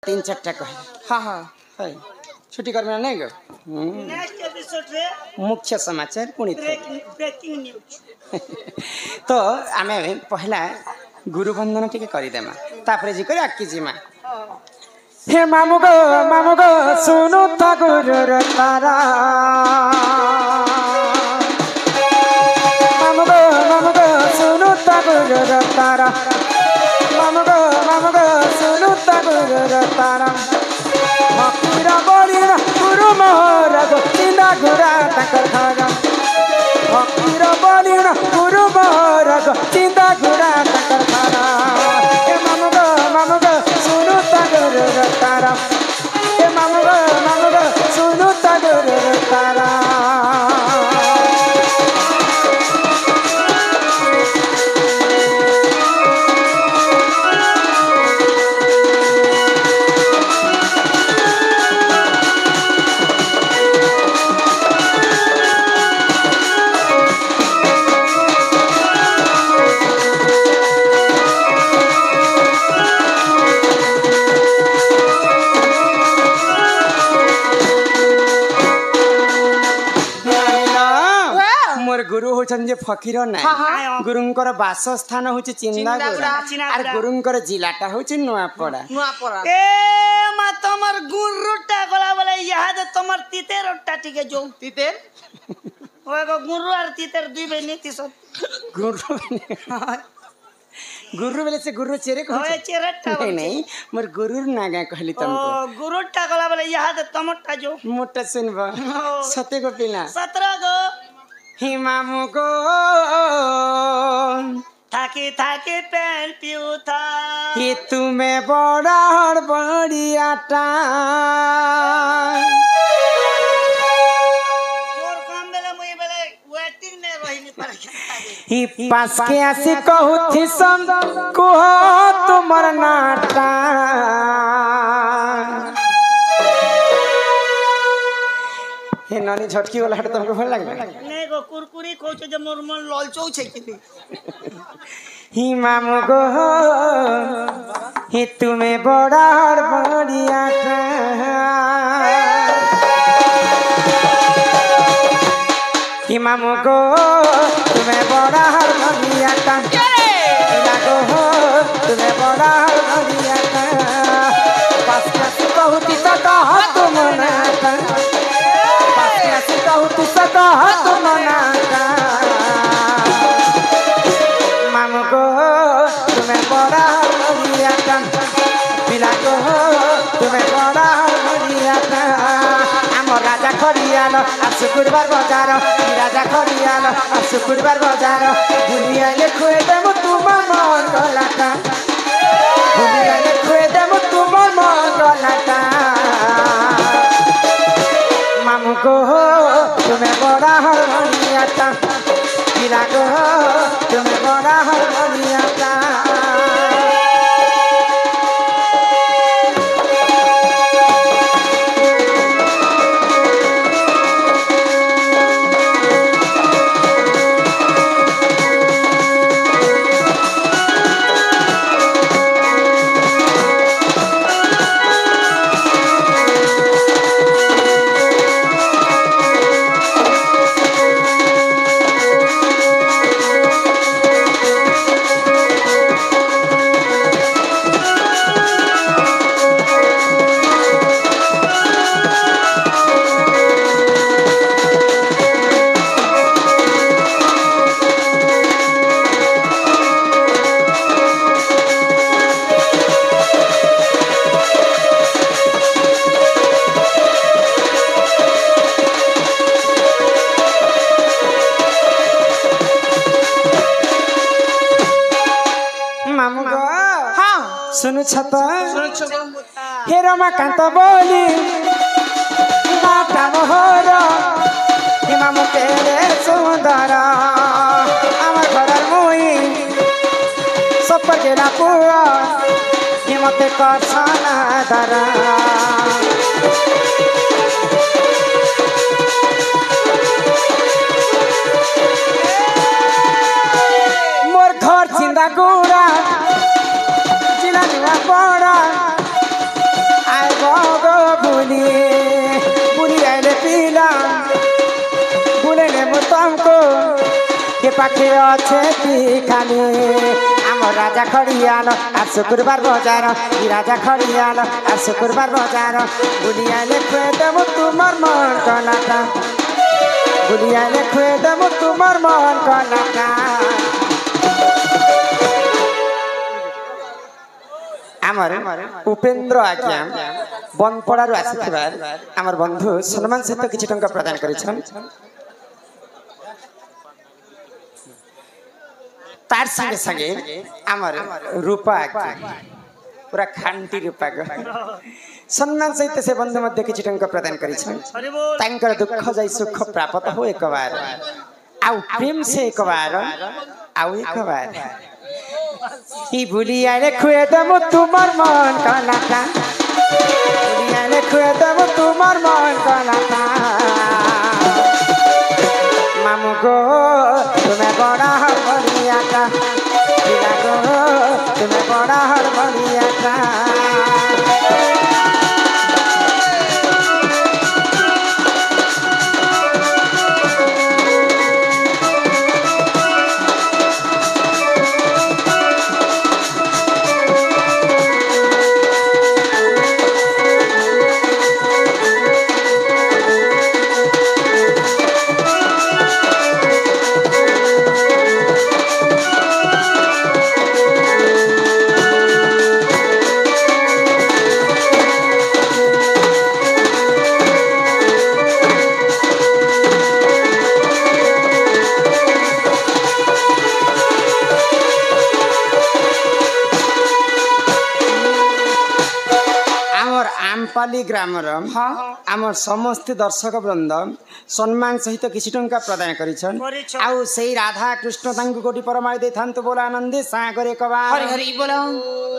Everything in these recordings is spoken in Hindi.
तीन चार्टा कह हाँ हाँ है छुट्टी कर नहीं गो नेक्स्ट एपिसोड रे मुख्य समाचार पुणी ब्रेकिंग न्यूज तो आम पहला गुरु बंधन टी करदेमा तापर जी कर आकी जीमा हे मामू गो सुनु तो गुरुर तारा मामू गो सुनु तो गुरुर तारा मामू गो सुनु तो गुरुर तारा मकीरा बड़ीरा गुरु मोहरा गो चिंदा घुरा तकर खागा मकीरा बड़ीरा गुरु मोहरा गो चिंदा घुरा तकर खागा हे मामू गो सुनु तो गुरुर तारा हे मामू गो सुनु तो गुरुर तारा गुरु होचन फकीर ना गुरुंकर बासस्थान होची चिंदागुड़ा और गुरुंकर जिलाटा होची नुआपड़ा ए मा तमर गुरुटा गला बोले यहाँ दे तमर तीतेर टाटी के जो तीतेर ओए गो गुरु और तीतेर दुई बेनी तीसो गुरु गुरु बोले से गुरु चेरे को ओए चेरेटा नहीं मोर गुरु नागा कहली तुमको ओ गुरुटा गला बोले यहाँ दे तमरटा जो मोटा सुनबा सते को पिला 17 गो ही मामू को थाकी थाकी पेन पियो था ही तुम्हें बड़ा हड़बड़ियाटा और काम बेले मुई बेले वेटिंग ने रही पर ही पास के आसी कहू थी सम को तुमर नाटा हे नानी झटकी वाला हट तुमको भल लागला नहीं गो कुरकुरी खोचे जे मोर मन ललचौ छे कि ही मामू गो ही तुम्हें बड़ा हड़बड़िया ही मामू गो तुम्हें बड़ा हड़बड़िया गो तुम्हें बड़ा हड़बड़िया पास के बहुत ही सदा तुम ना कहू सदा तुम नाका मामू को तुम्हें बड़ा हरिया पिला को तुम्हें बड़ा हरिया आम राजा खड़ियाल आ शुक्रवार बजार राजा खड़ियाल आ शुक्रवार बजार बुलिया खुए देव तुम मन गलाटा बुलिया खुए देव तुम मन गलाटा मामू को तुम्हें बड़ा हरमनियाता पिला को तुम्हें बड़ा हरमनियाता सुनु छत हे रमाकांत बोली माता मोहर हे मामू केरे सुंदर आम घर मुई सपर गेला पुआ हे मते कसना दरा मोर घर चिंदा गुड़ा पड़ा पाखे अच्छे कि खाली आम राजा खड़ियाल आ शुक्रवार बजार राजा खड़ियाल आ शुक्रवार बजार बुलियाले खुए देव तुमार मन कलाका बुलियाले खुए देव तुमार मन कलाका आमर उपेन्द्र आज्ञा बनपड़ारू आसिथिबार आमर बंधु सम्मान सहित किछि टंका प्रदान करिछन तार संगे संगे आमर रूपा आज्ञा पूरा खांटी रूपा को सम्मान सहित से बंधु मध्य किछि टंका प्रदान करिछन तांकर दुख जाई सुख प्राप्त हो एक बार आउ प्रेम से एक बार आउ एक बार ही बुलियाले खुए देव तुमार मन कलाका बुलियाले खुए देव तुमार मन कलाका मामू गो तुम्हें बड़ा हर बढ़िया का गो तुम्हें बड़ा हर बढ़िया का आमपाली ग्रामर आम समस्त दर्शक वृंद सम्मान सहित किसी टंका प्रदान करिछन आउ सेई राधा कृष्ण तांको कोटी परमाय दे थांत बोला आनंदे सागरे कबा हरि हरि बोलो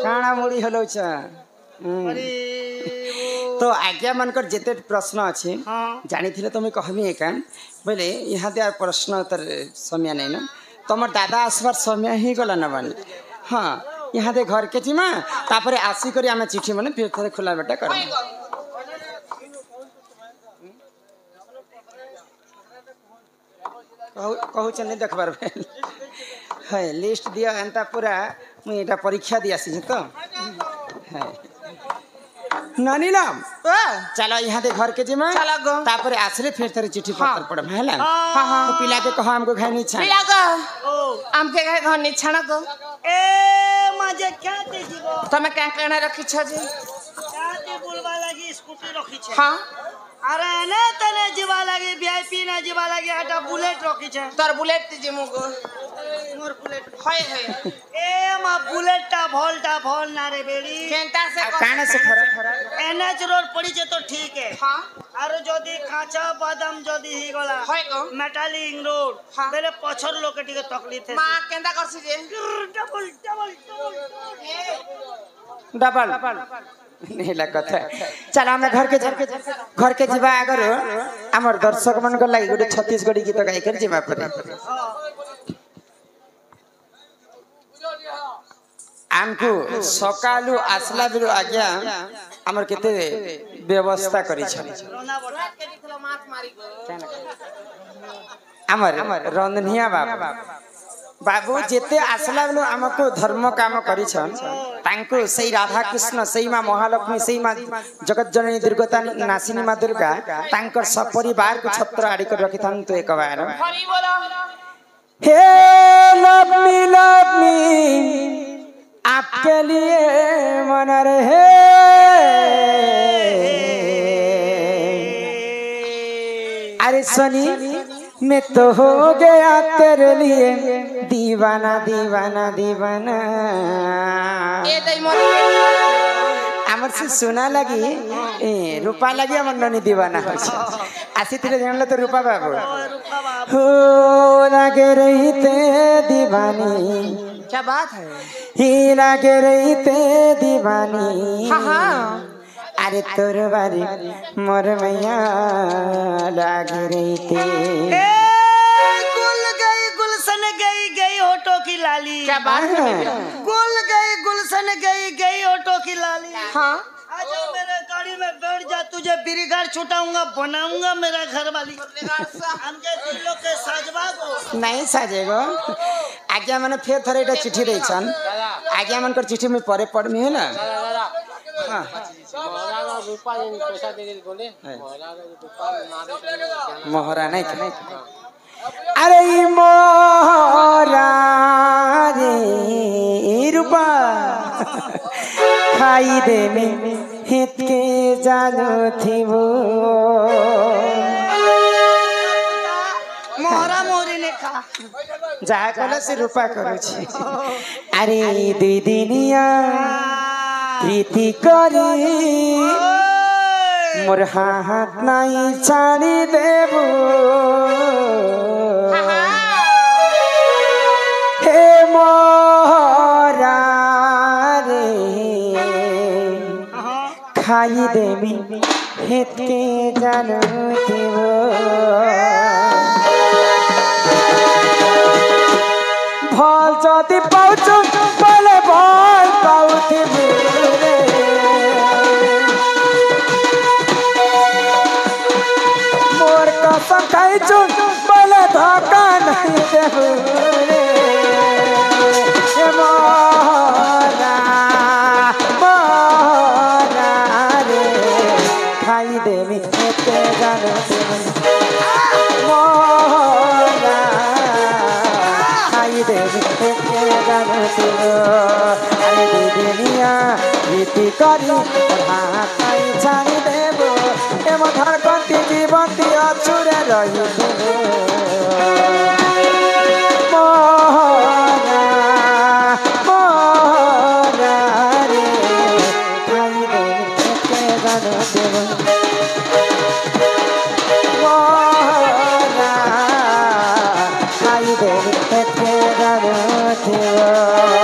काना मुड़ी हलोछ तो आज्ञा मनकर जेते प्रश्न अछि जानिथिले तुम कहबी एका बोले यहाँ दे प्रश्न उत्तर समय नै न तमर दादा आसबार समय ही गला न बन हाँ यहाँ दे घर के जिमा तापरे आसी करी आमे चिठी माने फिर थरे खुला बेटा कर कहू चने देखबार है लिस्ट दिया एंता पूरा मुई एटा परीक्षा दिया सी तो है नानी नाम चलो यहाँ दे घर के जिमा तापरे आसले फिर थरे चिठी पत्र पढ़ हैला तो पिला के कहो हमको घर नहीं छा पिला को हमके घर नहीं छाना को ए मजे क्या दे जीवो तमे क्या कहना रखी छ जी क्या दे बोलवा लगी स्कूटी रखी छ हां अरे ने तने जीवा लगी वीआईपी ना जीवा लगी हटा बुलेट रखी छ तोर बुलेट जे मुगो मोर बुलेट होय है ए मा बुलेटटा भोल ना रे बेड़ी केंता से काने से खरा एनएच रोड पड़ी जे तो ठीक है हां आरो जदी काचा बादाम जदी ही गला होय को मेटालिंग रोड बेले पछर लोके टिके तकलीफ है मां केंदा करसी जे डबल नेला कथा चल हम घर के जीवा अगर हमर दर्शक मन को लागि गोटे छत्तीसगढ़ी गीत गाई कर जीवा परे आमको सकालू आसला बिरु आज्ञा हमर केते व्यवस्था करी छ हमर रंधनिया बाबू जेते आसला बेलु आमको धर्म काम करी छन तांको सही राधा कृष्ण सही मां महालक्ष्मी सही मां जगत जननी दुर्गता नासिनी मां दुर्गा तांकर सब परिवार को छत्र आड़ी कर रखी थान तो एक बार हे लक्ष्मी आपके लिए मन रहे अरे सनी मैं तो हो गया तेरे लिए दीवाना दीवाना दीवाना आमर से सुना लगी ए रूपा लगी हमर ननी दीवाना हो आसी तिले जानले तो रूपा बाबू हो लगे रही ते दीवानी क्या बात है ही लगे रही ते दीवानी हाँ हाँ अरे तोर बारी मोर मैया लाग रही थी गुल गई गुलशन गई होठों की लाली क्या बात है गुल गई गुलशन गई होठों की लाली हाँ आ जाओ मेरे गाड़ी में बैठ जा तुझे बिरिगाड़ छुटाऊंगा बनाऊंगा मेरा घर वाली हमके तुम लोग के साजबा को नहीं साजेगो आज्ञा माने फेर थरे एटा चिट्ठी दैछन आज्ञा मानकर चिट्ठी में परे पढ़मी है ना हां मोहरा नहीं अरे मोहरा रे रूपा खाई दे में हित के जानो थिबो मोहरा मोरी ने खा जहाँ कला से रूपा करू छी अरे दुई दिनिया प्रीति करी मोर हाथ नहीं छाड़ी देबो हे मोरा रे खाई देबी हित के जानो थिबो भल जदि पाउछु बोले भल पाउथिबु रे मोर कसम खाइछु बोले धोखा नहीं देबु रे हे मोरा मोरा रे खाई देबी एते जानो मोरा खाई देबी एते जानो अरे दुनिया रीति करी हाथ नहीं छाड़ी देबो एम धर कंती जीवंती अछुरे रही मोरा मोरा रे खाई देबी एते जानो मोरा खाई देबी एते जानो